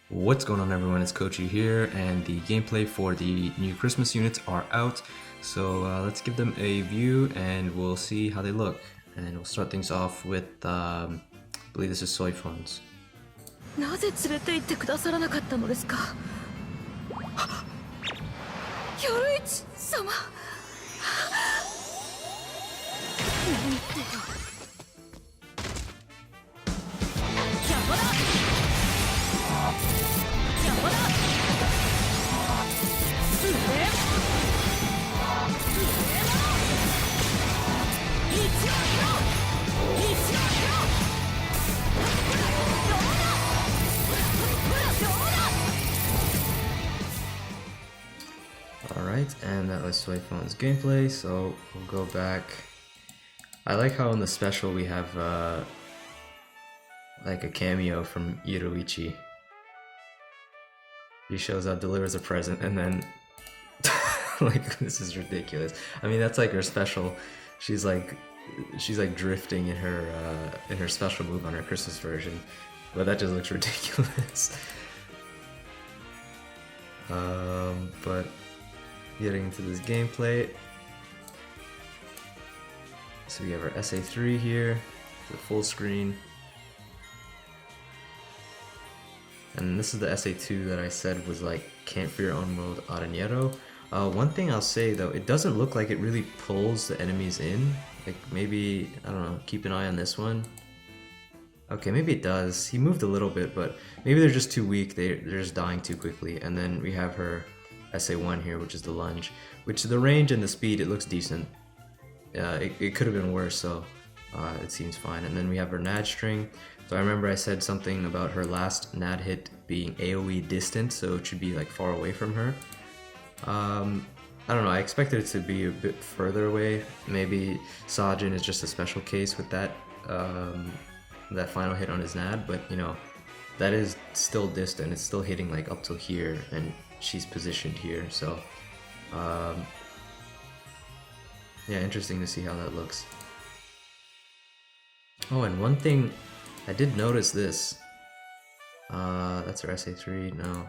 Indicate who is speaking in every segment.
Speaker 1: What's going on, everyone? It's Kochyy here, and the gameplay for the new Christmas units are out. So let's give them a view and we'll see how they look. And we'll start things off with, I believe this is Soi Fon's.
Speaker 2: なぜ連れて行ってくださらなかったのですか。夜市様。なんて。邪魔だ。邪魔だ。うめえ。一応見ろ。一応見ろ。
Speaker 1: Alright, and that was Soi Fon's gameplay, so we'll go back. I like how in the special we have like a cameo from Yoruichi. He shows up, delivers a present, and then like, this is ridiculous. I mean, that's like her special. She's like drifting in her special move on her Christmas version, but that just looks ridiculous. But getting into this gameplay, so we have our SA3 here, the full screen, and this is the SA2 that I said was like Camp for Your Own World Aranero. One thing I'll say though, it doesn't look like it really pulls the enemies in. Like maybe, I don't know, keep an eye on this one. Okay, maybe it does. He moved a little bit, but maybe they're just too weak. They're just dying too quickly. And then we have her SA1 here, which is the lunge, which the range and the speed, it looks decent. It could have been worse, so it seems fine. And then we have her NAD string. So I remember I said something about her last NAD hit being AoE distant, so it should be like far away from her. I don't know, I expected it to be a bit further away. Maybe Sajin is just a special case with that that final hit on his NAD, but you know, that is still distant. It's still hitting like up till here, and she's positioned here, so yeah, interesting to see how that looks. Oh, and one thing, I did notice this. That's her SA3, no.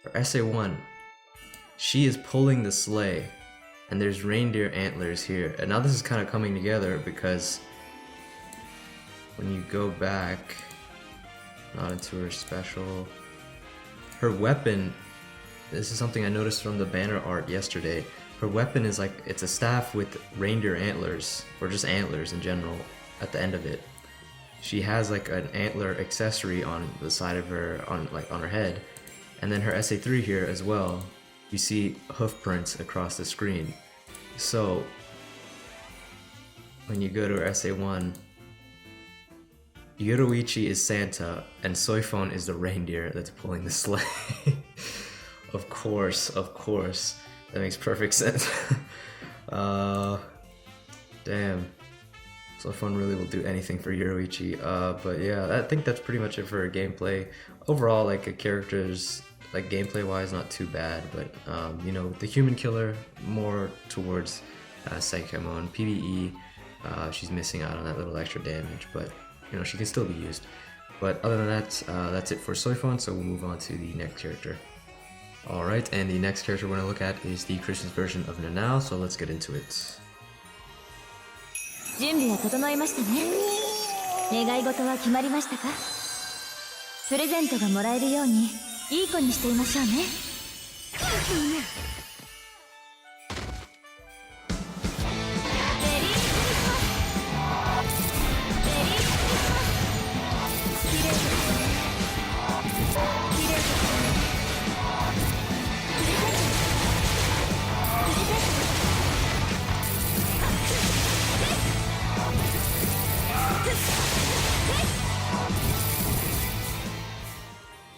Speaker 1: Her SA1, she is pulling the sleigh, and there's reindeer antlers here. And now this is kind of coming together because when you go back, not into her special, her weapon, this is something I noticed from the banner art yesterday. Her weapon is like, it's a staff with reindeer antlers, or just antlers in general, at the end of it. She has like an antler accessory on the side of her, on her head. And then her SA3 here as well, you see hoof prints across the screen. So when you go to her SA1, Yoruichi is Santa and Soi Fon is the reindeer that's pulling the sleigh. Of course, that makes perfect sense. Damn, Soi Fon really will do anything for Yoruichi. But yeah, I think that's pretty much it for her gameplay. Overall, like, a character's like gameplay wise not too bad, but you know, the human killer more towards Saikemon. PvE, she's missing out on that little extra damage, but you know, she can still be used. But other than that, that's it for Soi Fon, so we'll move on to the next character. Alright, and the next character we're going to look at is the Christmas version of Nanao, so let's get into it.
Speaker 2: 準備は整いましたね。願い事は決まりましたか。プレゼントがもらえるようにいい子にしていましょうね。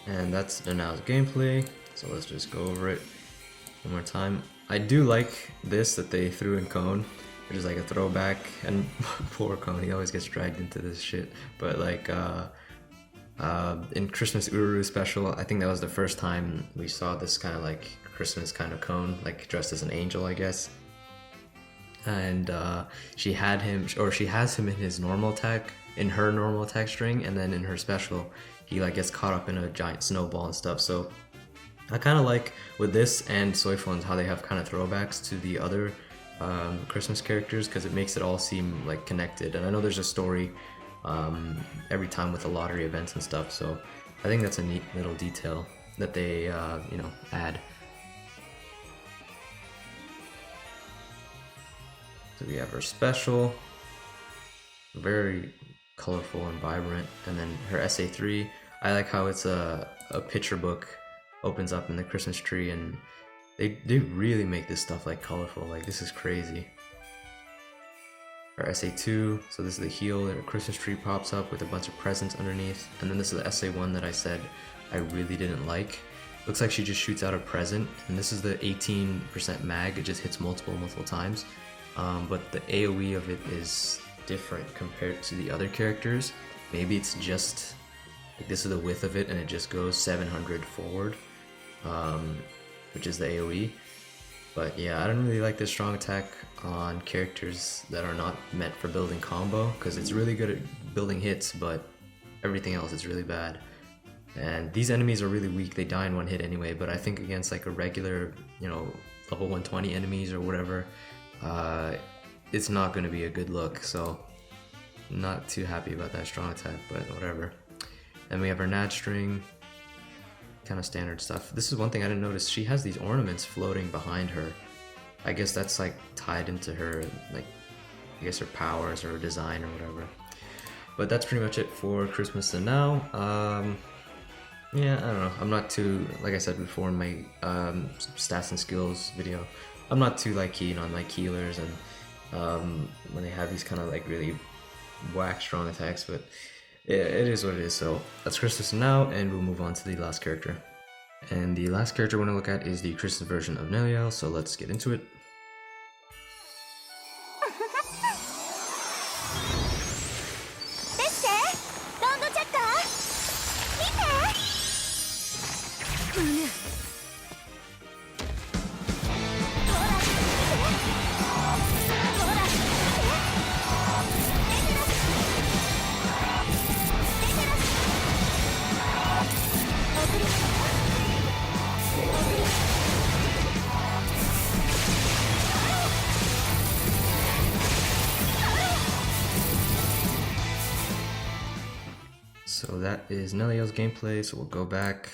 Speaker 1: And that's Nanao's gameplay, so let's just go over it one more time. I do like this that they threw in Cone, which is like a throwback, and poor Cone, he always gets dragged into this shit. But like in Christmas Uru special, I think that was the first time we saw this kind of like Christmas kind of Cone, like dressed as an angel, I guess. And she has him in his normal attack, in her normal attack string, and then in her special, he like gets caught up in a giant snowball and stuff. So I kind of like with this and Soi Fon how they have kind of throwbacks to the other Christmas characters, because it makes it all seem like connected. And I know there's a story every time with the lottery events and stuff, so I think that's a neat little detail that they you know, add. So we have her special, very colorful and vibrant, and then her SA3. I like how it's a picture book, opens up in the Christmas tree, and they really make this stuff like colorful. Like, this is crazy. Our SA2, so this is the heel, and a Christmas tree pops up with a bunch of presents underneath. And then this is the SA1 that I said I really didn't like. Looks like she just shoots out a present, and this is the 18% mag. It just hits multiple times. But the AoE of it is different compared to the other characters. Maybe it's just like this is the width of it, and it just goes 700 forward, which is the AoE. But yeah, I don't really like this strong attack on characters that are not meant for building combo, because it's really good at building hits, but everything else is really bad. And these enemies are really weak, they die in one hit anyway, but I think against like a regular, you know, level 120 enemies or whatever, it's not going to be a good look, so not too happy about that strong attack, but whatever. And we have our Nad string, kind of standard stuff. This is one thing I didn't notice, she has these ornaments floating behind her. I guess that's like tied into her, like, I guess her powers or her design or whatever. But that's pretty much it for Christmas and Now. Yeah, I don't know, I'm not too, like I said before in my stats and skills video, I'm not too like keen on like healers and when they have these kind of like really whack strong attacks, but yeah, it is what it is. So that's Christmas Now, and we'll move on to the last character. And the last character we're going to look at is the Christmas version of Nelliel, so let's get into it. So that is Nelliel's gameplay, so we'll go back.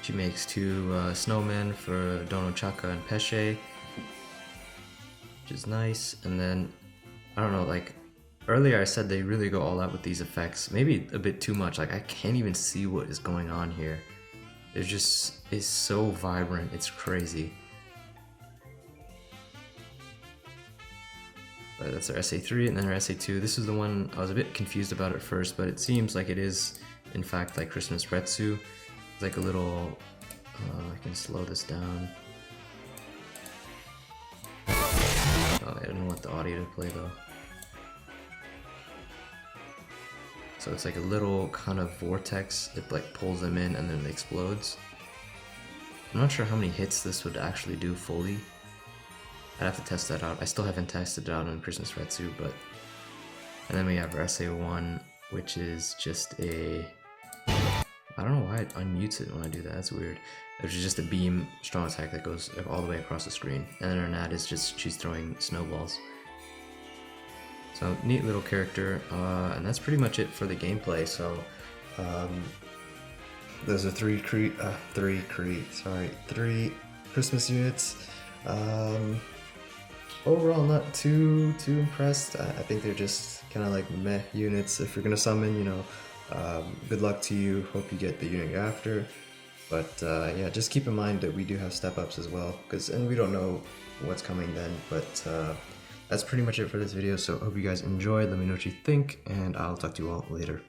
Speaker 1: She makes two snowmen for Dono Chaka and Peshe, which is nice. And then, I don't know, like, earlier I said they really go all out with these effects. Maybe a bit too much, like I can't even see what is going on here. It just is so vibrant, it's crazy. But that's our SA3, and then our SA2. This is the one I was a bit confused about at first, but it seems like it is, in fact, like Christmas Retsu. It's like a little... I can slow this down. Oh, I didn't want the audio to play though. So it's like a little kind of vortex. It like pulls them in and then it explodes. I'm not sure how many hits this would actually do fully. I'd have to test that out. I still haven't tested it out on Christmas Retsu, but... And then we have our SA1, which is just a... I don't know why it unmutes it when I do that, that's weird. Which is just a beam strong attack that goes all the way across the screen. And then our Nat is just, she's throwing snowballs. So, neat little character, and that's pretty much it for the gameplay, so... those are three Christmas units. Overall, not too impressed. I think they're just kind of like meh units. If you're gonna summon, you know, good luck to you. Hope you get the unit you're after. But yeah, just keep in mind that we do have step ups as well, and we don't know what's coming then. But that's pretty much it for this video. So hope you guys enjoyed. Let me know what you think, and I'll talk to you all later.